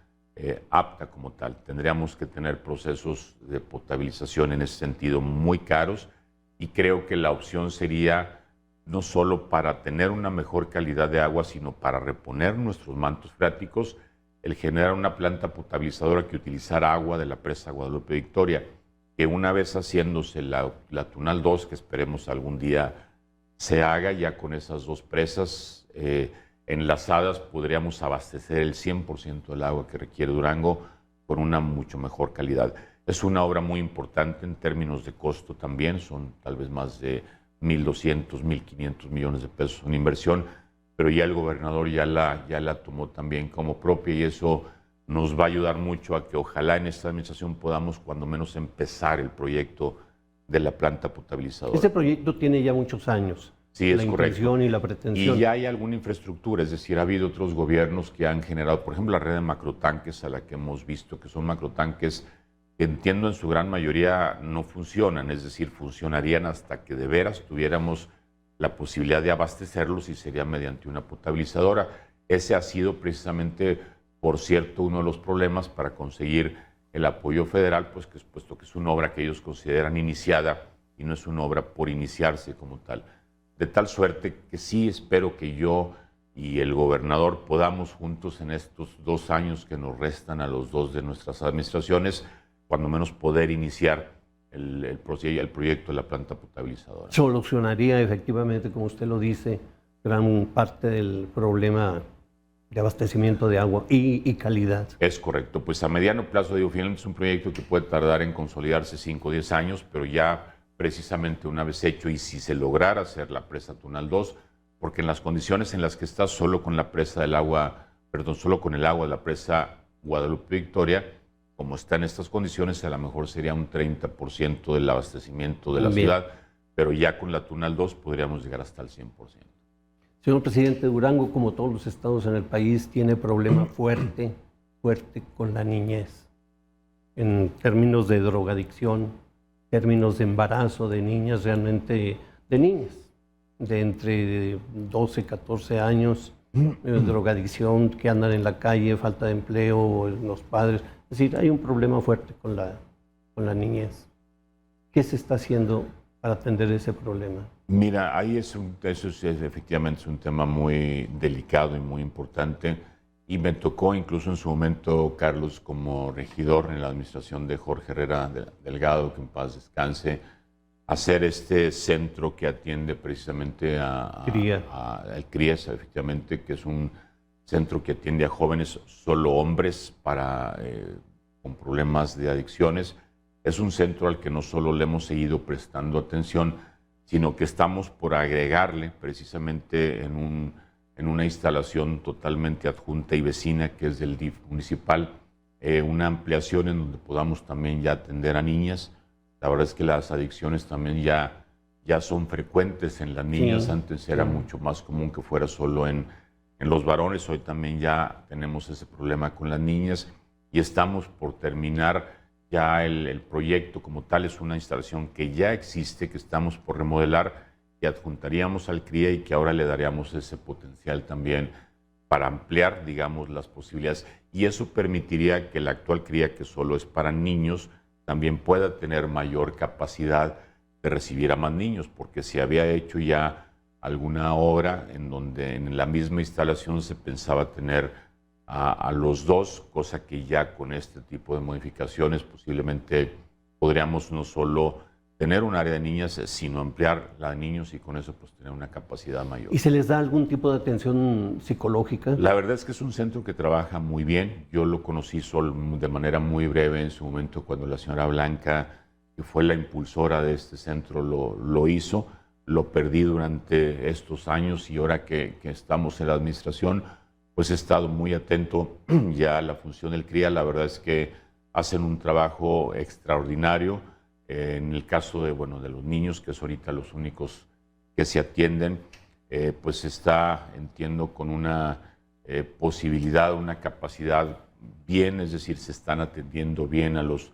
apta como tal. Tendríamos que tener procesos de potabilización en ese sentido muy caros, y creo que la opción sería no solo para tener una mejor calidad de agua, sino para reponer nuestros mantos freáticos, el generar una planta potabilizadora que utilizara agua de la presa Guadalupe Victoria, que una vez haciéndose la Tunal 2, que esperemos algún día se haga ya con esas 2 presas, enlazadas podríamos abastecer el 100% del agua que requiere Durango con una mucho mejor calidad. Es una obra muy importante en términos de costo también, son tal vez más de 1.200, 1.500 millones de pesos en inversión, pero ya el gobernador ya la tomó también como propia y eso nos va a ayudar mucho a que ojalá en esta administración podamos cuando menos empezar el proyecto de la planta potabilizadora. Este proyecto tiene ya muchos años. Sí, es la correcto. intención y la pretensión. Y ya hay alguna infraestructura, es decir, ha habido otros gobiernos que han generado, por ejemplo, la red de macrotanques a la que hemos visto, que son macrotanques que entiendo en su gran mayoría no funcionan, es decir, funcionarían hasta que de veras tuviéramos la posibilidad de abastecerlos y sería mediante una potabilizadora. Ese ha sido precisamente, por cierto, uno de los problemas para conseguir el apoyo federal, pues que puesto que es una obra que ellos consideran iniciada y no es una obra por iniciarse como tal. De tal suerte que sí espero que yo y el gobernador podamos juntos en estos 2 años que nos restan a los dos de nuestras administraciones, cuando menos poder iniciar el proyecto de la planta potabilizadora. Solucionaría efectivamente, como usted lo dice, gran parte del problema de abastecimiento de agua y calidad. Es correcto. Pues a mediano plazo, digo, finalmente es un proyecto que puede tardar en consolidarse 5 o 10 años, pero ya precisamente una vez hecho y si se lograra hacer la presa Tunal 2, porque en las condiciones en las que está solo con la presa del agua, perdón, solo con el agua de la presa Guadalupe Victoria, como está en estas condiciones, a lo mejor sería un 30% del abastecimiento de la ciudad, pero ya con la Tunal 2 podríamos llegar hasta el 100%. Señor presidente, Durango, como todos los estados en el país, tiene problema fuerte con la niñez, en términos de drogadicción, términos de embarazo de niñas, realmente de niñas, de entre 12 y 14 años, drogadicción, que andan en la calle, falta de empleo, los padres. Es decir, hay un problema fuerte con la niñez. ¿Qué se está haciendo para atender ese problema? Mira, ahí efectivamente es un tema muy delicado y muy importante. Y me tocó incluso en su momento, Carlos, como regidor en la administración de Jorge Herrera Delgado, que en paz descanse, hacer este centro que atiende precisamente al CRIES, efectivamente, que es un centro que atiende a jóvenes, solo hombres, con problemas de adicciones. Es un centro al que no solo le hemos seguido prestando atención, sino que estamos por agregarle precisamente en una instalación totalmente adjunta y vecina, que es del DIF municipal, una ampliación en donde podamos también ya atender a niñas. La verdad es que las adicciones también ya son frecuentes en las niñas. Sí, antes era mucho más común que fuera solo en los varones. Hoy también ya tenemos ese problema con las niñas y estamos por terminar ya el proyecto como tal. Es una instalación que ya existe, que estamos por remodelar, que adjuntaríamos al CRIA y que ahora le daríamos ese potencial también para ampliar, digamos, las posibilidades. Y eso permitiría que el actual CRIA, que solo es para niños, también pueda tener mayor capacidad de recibir a más niños, porque se había hecho ya alguna obra en donde en la misma instalación se pensaba tener a los dos, cosa que ya con este tipo de modificaciones posiblemente podríamos no solo tener un área de niñas, sino ampliar la de niños y con eso pues tener una capacidad mayor. ¿Y se les da algún tipo de atención psicológica? La verdad es que es un centro que trabaja muy bien. Yo lo conocí solo de manera muy breve en su momento cuando la señora Blanca, que fue la impulsora de este centro, lo hizo. Lo perdí durante estos años y ahora que estamos en la administración, pues he estado muy atento ya a la función del CRIA. La verdad es que hacen un trabajo extraordinario. En el caso de los niños, que es ahorita los únicos que se atienden, pues está, entiendo, con una posibilidad, una capacidad bien, es decir, se están atendiendo bien a los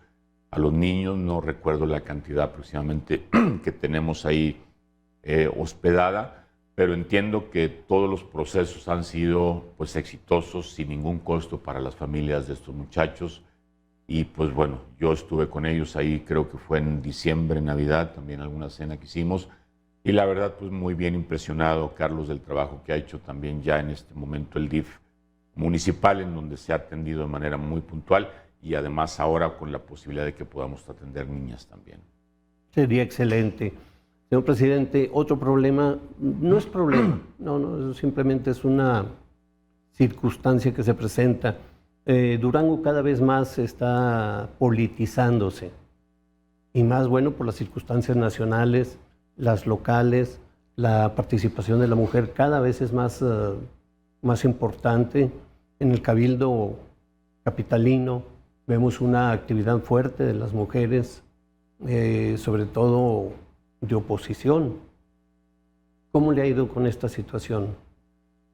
niños. No recuerdo la cantidad aproximadamente que tenemos ahí hospedada, pero entiendo que todos los procesos han sido pues exitosos, sin ningún costo para las familias de estos muchachos. Y pues bueno, yo estuve con ellos ahí, creo que fue en diciembre, Navidad, también alguna cena que hicimos. Y la verdad, pues muy bien impresionado, Carlos, del trabajo que ha hecho también ya en este momento el DIF municipal, en donde se ha atendido de manera muy puntual y además ahora con la posibilidad de que podamos atender niñas también. Sería excelente. Señor presidente, otro problema, no es problema, no, simplemente es una circunstancia que se presenta. Durango cada vez más está politizándose, y más bueno por las circunstancias nacionales, las locales, la participación de la mujer cada vez es más importante. En el Cabildo capitalino vemos una actividad fuerte de las mujeres, sobre todo de oposición. ¿Cómo le ha ido con esta situación?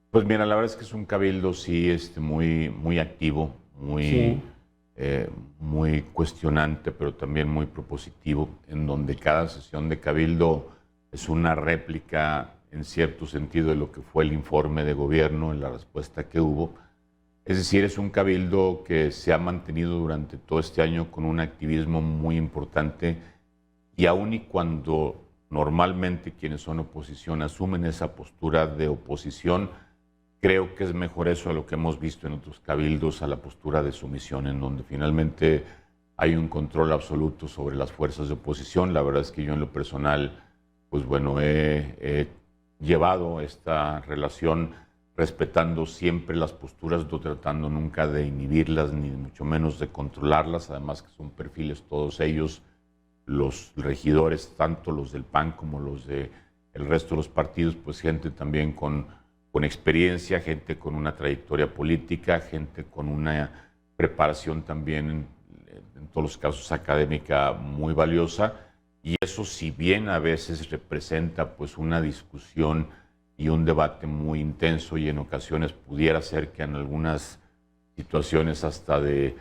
Pues mira, la verdad es que es un cabildo sí muy activo, Sí. muy cuestionante, pero también muy propositivo, en donde cada sesión de cabildo es una réplica en cierto sentido de lo que fue el informe de gobierno en la respuesta que hubo. Es decir, es un cabildo que se ha mantenido durante todo este año con un activismo muy importante, y aun y cuando normalmente quienes son oposición asumen esa postura de oposición, creo que es mejor eso a lo que hemos visto en otros cabildos, a la postura de sumisión, en donde finalmente hay un control absoluto sobre las fuerzas de oposición. La verdad es que yo en lo personal, pues bueno, he llevado esta relación respetando siempre las posturas, no tratando nunca de inhibirlas, ni mucho menos de controlarlas, además que son perfiles todos ellos, los regidores, tanto los del PAN como los del resto de los partidos, pues gente también con experiencia, gente con una trayectoria política, gente con una preparación también, en todos los casos académica, muy valiosa. Y eso, si bien a veces representa pues una discusión y un debate muy intenso, y en ocasiones pudiera ser que en algunas situaciones hasta de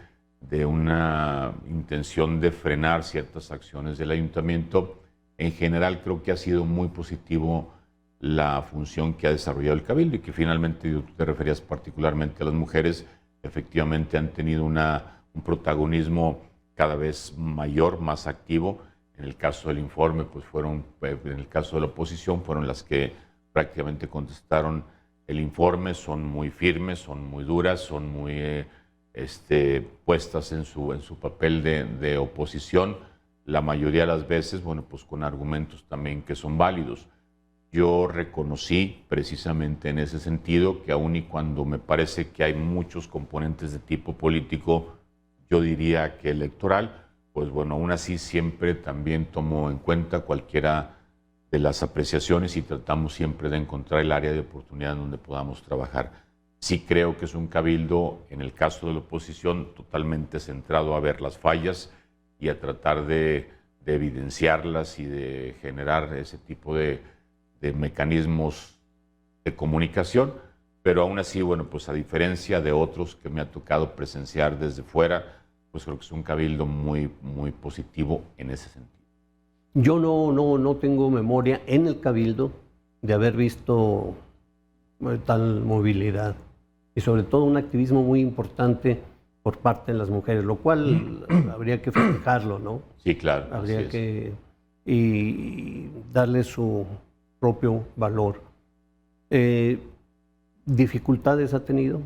una intención de frenar ciertas acciones del ayuntamiento, en general creo que ha sido muy positivo la función que ha desarrollado el Cabildo, y que finalmente, tú te referías particularmente a las mujeres, efectivamente han tenido un protagonismo cada vez mayor, más activo. En el caso del informe, pues en el caso de la oposición, fueron las que prácticamente contestaron el informe. Son muy firmes, son muy duras, son muy puestas en su papel de oposición, la mayoría de las veces, bueno, pues con argumentos también que son válidos. Yo reconocí precisamente en ese sentido que aun y cuando me parece que hay muchos componentes de tipo político, yo diría que electoral, pues bueno, aún así siempre también tomo en cuenta cualquiera de las apreciaciones y tratamos siempre de encontrar el área de oportunidad en donde podamos trabajar. Sí creo que es un cabildo, en el caso de la oposición, totalmente centrado a ver las fallas y a tratar de evidenciarlas y de generar ese tipo de mecanismos de comunicación, pero aún así, bueno, pues a diferencia de otros que me ha tocado presenciar desde fuera, pues creo que es un cabildo muy positivo en ese sentido. Yo no tengo memoria en el Cabildo de haber visto tal movilidad, y sobre todo un activismo muy importante por parte de las mujeres, lo cual habría que festejarlo, ¿no? Sí, claro. Habría que y darle su propio valor. ¿Dificultades ha tenido?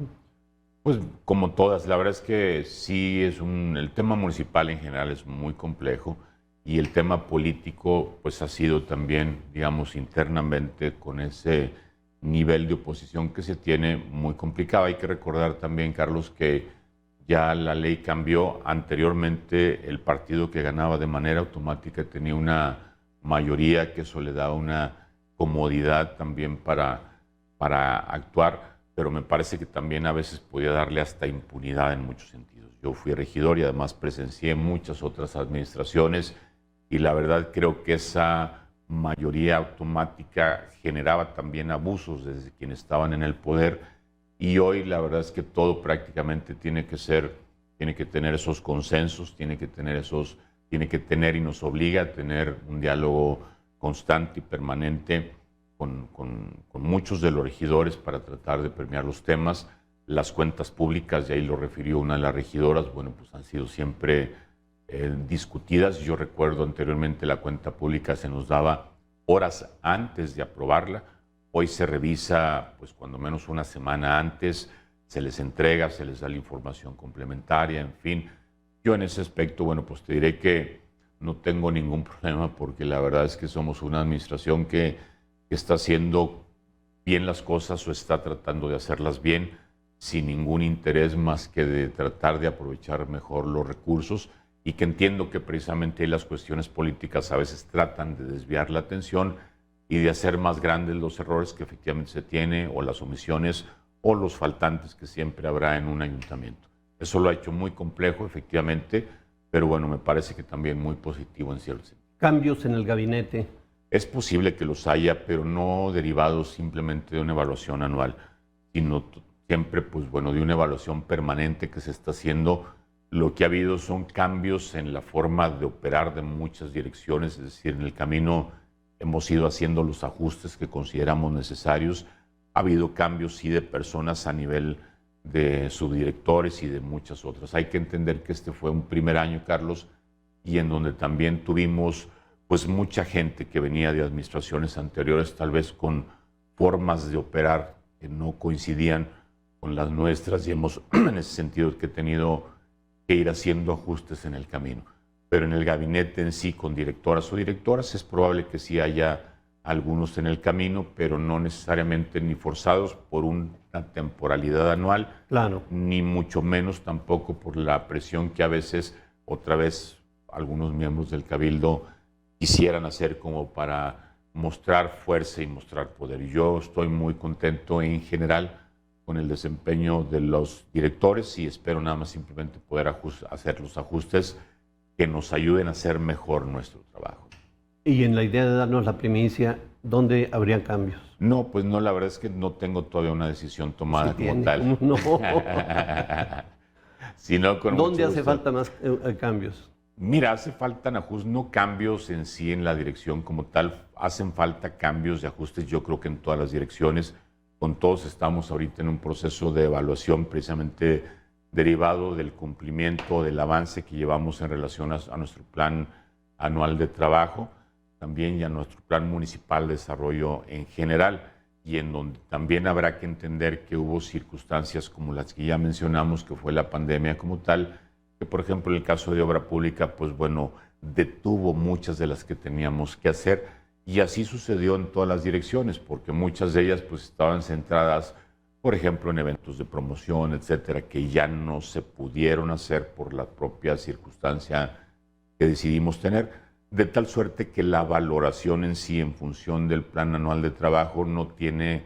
Pues como todas, la verdad es que sí el tema municipal en general es muy complejo, y el tema político pues ha sido también, digamos, internamente con ese nivel de oposición que se tiene muy complicado. Hay que recordar también, Carlos, que ya la ley cambió. Anteriormente el partido que ganaba de manera automática tenía una mayoría, que eso le daba una comodidad también para actuar, pero me parece que también a veces podía darle hasta impunidad en muchos sentidos. Yo fui regidor y además presencié muchas otras administraciones, y la verdad creo que esa mayoría automática generaba también abusos desde quienes estaban en el poder, y hoy la verdad es que todo prácticamente tiene que tener esos consensos, tiene que tener y nos obliga a tener un diálogo constante y permanente con muchos de los regidores para tratar de permear los temas. Las cuentas públicas, y ahí lo refirió una de las regidoras, bueno, pues han sido siempre discutidas. Yo recuerdo anteriormente la cuenta pública se nos daba horas antes de aprobarla. Hoy se revisa, pues cuando menos una semana antes, se les entrega, se les da la información complementaria, en fin. Yo en ese aspecto, bueno, pues te diré que no tengo ningún problema porque la verdad es que somos una administración que está haciendo bien las cosas o está tratando de hacerlas bien sin ningún interés más que de tratar de aprovechar mejor los recursos y que entiendo que precisamente las cuestiones políticas a veces tratan de desviar la atención y de hacer más grandes los errores que efectivamente se tiene o las omisiones o los faltantes que siempre habrá en un ayuntamiento. Eso lo ha hecho muy complejo, efectivamente, pero bueno, me parece que también muy positivo en cierto sentido. Cambios en el gabinete. Es posible que los haya, pero no derivados simplemente de una evaluación anual, sino siempre, pues bueno, de una evaluación permanente que se está haciendo. Lo que ha habido son cambios en la forma de operar de muchas direcciones, es decir, en el camino hemos ido haciendo los ajustes que consideramos necesarios. Ha habido cambios, sí, de personas a nivel de subdirectores y de muchas otras. Hay que entender que este fue un primer año, Carlos, y en donde también tuvimos pues mucha gente que venía de administraciones anteriores, tal vez con formas de operar que no coincidían con las nuestras, y hemos en ese sentido que tenido que ir haciendo ajustes en el camino. Pero en el gabinete en sí, con directoras o directoras, es probable que sí haya algunos en el camino, pero no necesariamente ni forzados por una temporalidad anual, Claro. ni mucho menos tampoco por la presión que a veces, otra vez, algunos miembros del Cabildo quisieran hacer como para mostrar fuerza y mostrar poder. Yo estoy muy contento en general con el desempeño de los directores y espero nada más simplemente poder hacer los ajustes que nos ayuden a hacer mejor nuestro trabajo. Y en la idea de darnos la primicia, ¿dónde habría cambios? No, pues no, la verdad es que no tengo todavía una decisión tomada Sí como tiene, tal. ¿cómo no? Sino con ¿Dónde mucho hace gusto. falta más cambios? Mira, hace falta ajustes, no cambios en sí en la dirección como tal, hacen falta cambios y ajustes, yo creo que en todas las direcciones. Con todos estamos ahorita en un proceso de evaluación precisamente derivado del cumplimiento, del avance que llevamos en relación a nuestro plan anual de trabajo, también y a nuestro plan municipal de desarrollo en general, y en donde también habrá que entender que hubo circunstancias como las que ya mencionamos, que fue la pandemia como tal, que por ejemplo en el caso de obra pública, pues bueno, detuvo muchas de las que teníamos que hacer, y así sucedió en todas las direcciones, porque muchas de ellas pues estaban centradas, por ejemplo, en eventos de promoción, etcétera, que ya no se pudieron hacer por la propia circunstancia que decidimos tener, de tal suerte que la valoración en sí, en función del plan anual de trabajo, no tiene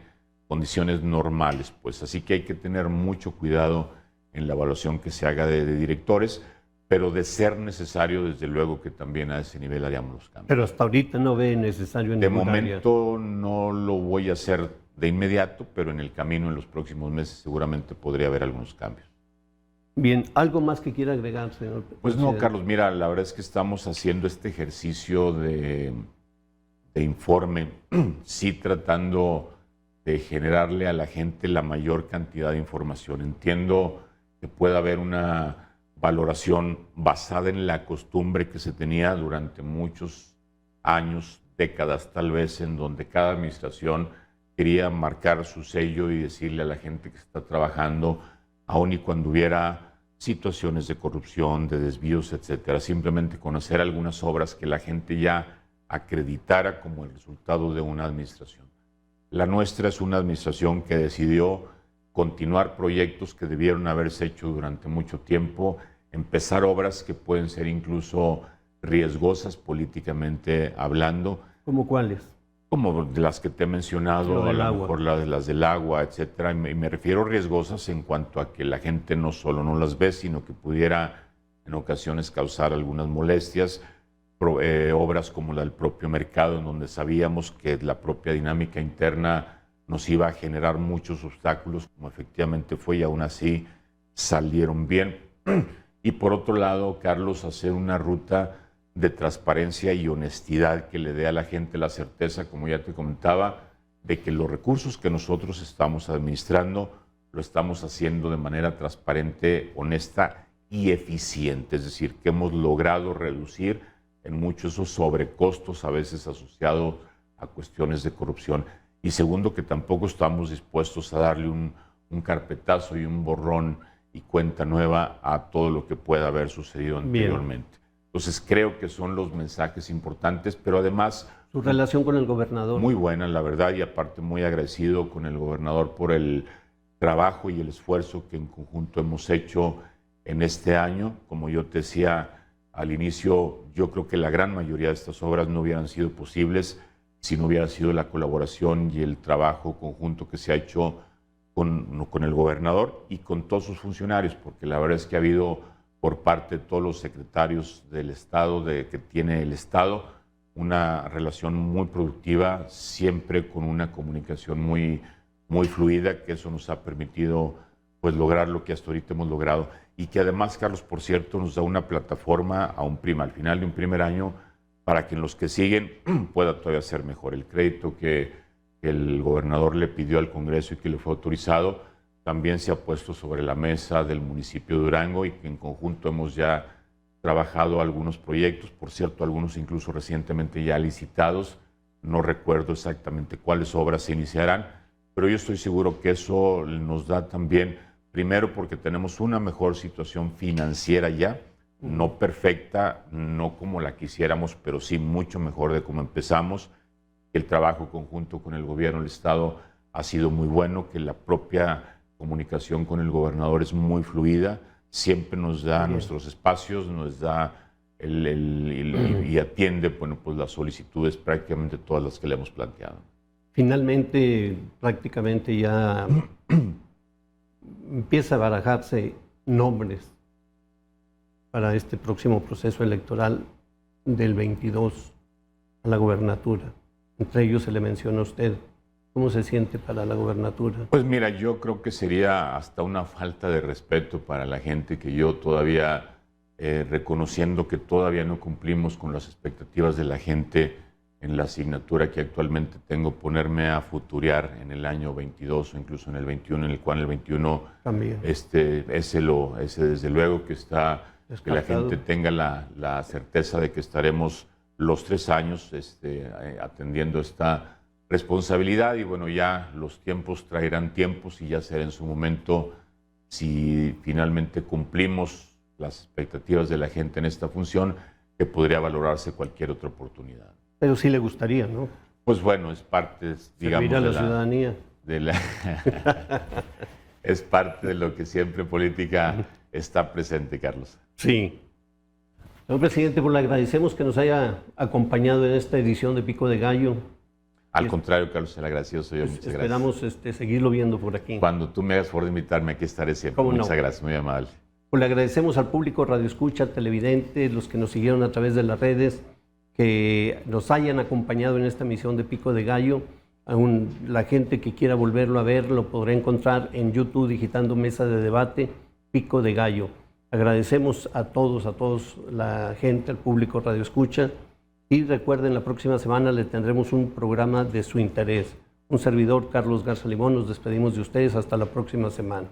condiciones normales, pues así que hay que tener mucho cuidado en la evaluación que se haga de directores, pero de ser necesario, desde luego que también a ese nivel haríamos los cambios. Pero hasta ahorita no ve necesario en De ningún área. momento no lo voy a hacer de inmediato, pero en el camino, en los próximos meses, seguramente podría haber algunos cambios. Bien, ¿algo más que quiera agregar, señor Pues no, presidente? Carlos, mira, la verdad es que estamos haciendo este ejercicio de informe, sí tratando de generarle a la gente la mayor cantidad de información. Entiendo que pueda haber una valoración basada en la costumbre que se tenía durante muchos años, décadas tal vez, en donde cada administración quería marcar su sello y decirle a la gente que está trabajando, aun y cuando hubiera situaciones de corrupción, de desvíos, etcétera, simplemente conocer algunas obras que la gente ya acreditara como el resultado de una administración. La nuestra es una administración que decidió continuar proyectos que debieron haberse hecho durante mucho tiempo, empezar obras que pueden ser incluso riesgosas políticamente hablando. ¿Cómo cuáles? Como de las que te he mencionado, a lo mejor las del agua, etcétera. Y me refiero riesgosas en cuanto a que la gente no solo no las ve, sino que pudiera en ocasiones causar algunas molestias. Obras como la del propio mercado, en donde sabíamos que la propia dinámica interna nos iba a generar muchos obstáculos, como efectivamente fue, y aún así salieron bien. Y por otro lado, Carlos, hacer una ruta de transparencia y honestidad que le dé a la gente la certeza, como ya te comentaba, de que los recursos que nosotros estamos administrando lo estamos haciendo de manera transparente, honesta y eficiente. Es decir, que hemos logrado reducir en muchos esos sobrecostos a veces asociados a cuestiones de corrupción. Y segundo, que tampoco estamos dispuestos a darle un carpetazo y un borrón y cuenta nueva a todo lo que pueda haber sucedido anteriormente. Entonces creo que son los mensajes importantes, pero además... Su relación con el gobernador. Muy buena, la verdad, y aparte muy agradecido con el gobernador por el trabajo y el esfuerzo que en conjunto hemos hecho en este año. Como yo te decía al inicio, yo creo que la gran mayoría de estas obras no hubieran sido posibles si no hubiera sido la colaboración y el trabajo conjunto que se ha hecho con el gobernador y con todos sus funcionarios, porque la verdad es que ha habido por parte de todos los secretarios del Estado, que tiene el Estado, una relación muy productiva, siempre con una comunicación muy fluida, que eso nos ha permitido pues lograr lo que hasta ahorita hemos logrado y que además, Carlos, por cierto, nos da una plataforma al final de un primer año para que en los que siguen pueda todavía ser mejor. El crédito que el gobernador le pidió al Congreso y que le fue autorizado también se ha puesto sobre la mesa del municipio de Durango y que en conjunto hemos ya trabajado algunos proyectos, por cierto, algunos incluso recientemente ya licitados. No recuerdo exactamente cuáles obras se iniciarán, pero yo estoy seguro que eso nos da también, primero porque tenemos una mejor situación financiera ya, no perfecta, no como la quisiéramos, pero sí mucho mejor de cómo empezamos. El trabajo conjunto con el gobierno del Estado ha sido muy bueno, que la propia comunicación con el gobernador es muy fluida, siempre nos da nuestros espacios, nos da y atiende bueno, pues las solicitudes prácticamente todas las que le hemos planteado. Finalmente, prácticamente ya empieza a barajarse nombres para este próximo proceso electoral del 22 a la gobernatura. Entre ellos se le menciona a usted. ¿Cómo se siente para la gobernatura? Pues mira, yo creo que sería hasta una falta de respeto para la gente que yo todavía, reconociendo que todavía no cumplimos con las expectativas de la gente en la asignatura que actualmente tengo, ponerme a futurear en el año 22 o incluso en el 21, en el cual el 21 también. Ese desde luego que está, descartado. Que la gente tenga la certeza de que estaremos los 3 años atendiendo esta responsabilidad y bueno, ya los tiempos traerán tiempos y ya será en su momento si finalmente cumplimos las expectativas de la gente en esta función, que podría valorarse cualquier otra oportunidad. Pero sí le gustaría, ¿no? Pues bueno, es parte, digamos, servir a la ciudadanía. Es parte de lo que siempre política está presente, Carlos. Sí. Señor presidente, pues le agradecemos que nos haya acompañado en esta edición de Pico de Gallo. Al contrario, Carlos, el agradecido soy yo. Muchas esperamos gracias. Seguirlo viendo por aquí. Cuando tú me hagas favor de invitarme, aquí estaré siempre. Muchas gracias, muy amable. Pues le agradecemos al público Radio Escucha, televidente, los que nos siguieron a través de las redes, que nos hayan acompañado en esta emisión de Pico de Gallo. Aún la gente que quiera volverlo a ver lo podrá encontrar en YouTube digitando Mesa de Debate Pico de Gallo. Agradecemos a todos la gente, al público Radio Escucha. Y recuerden, la próxima semana le tendremos un programa de su interés. Un servidor, Carlos Garza Limón, nos despedimos de ustedes hasta la próxima semana.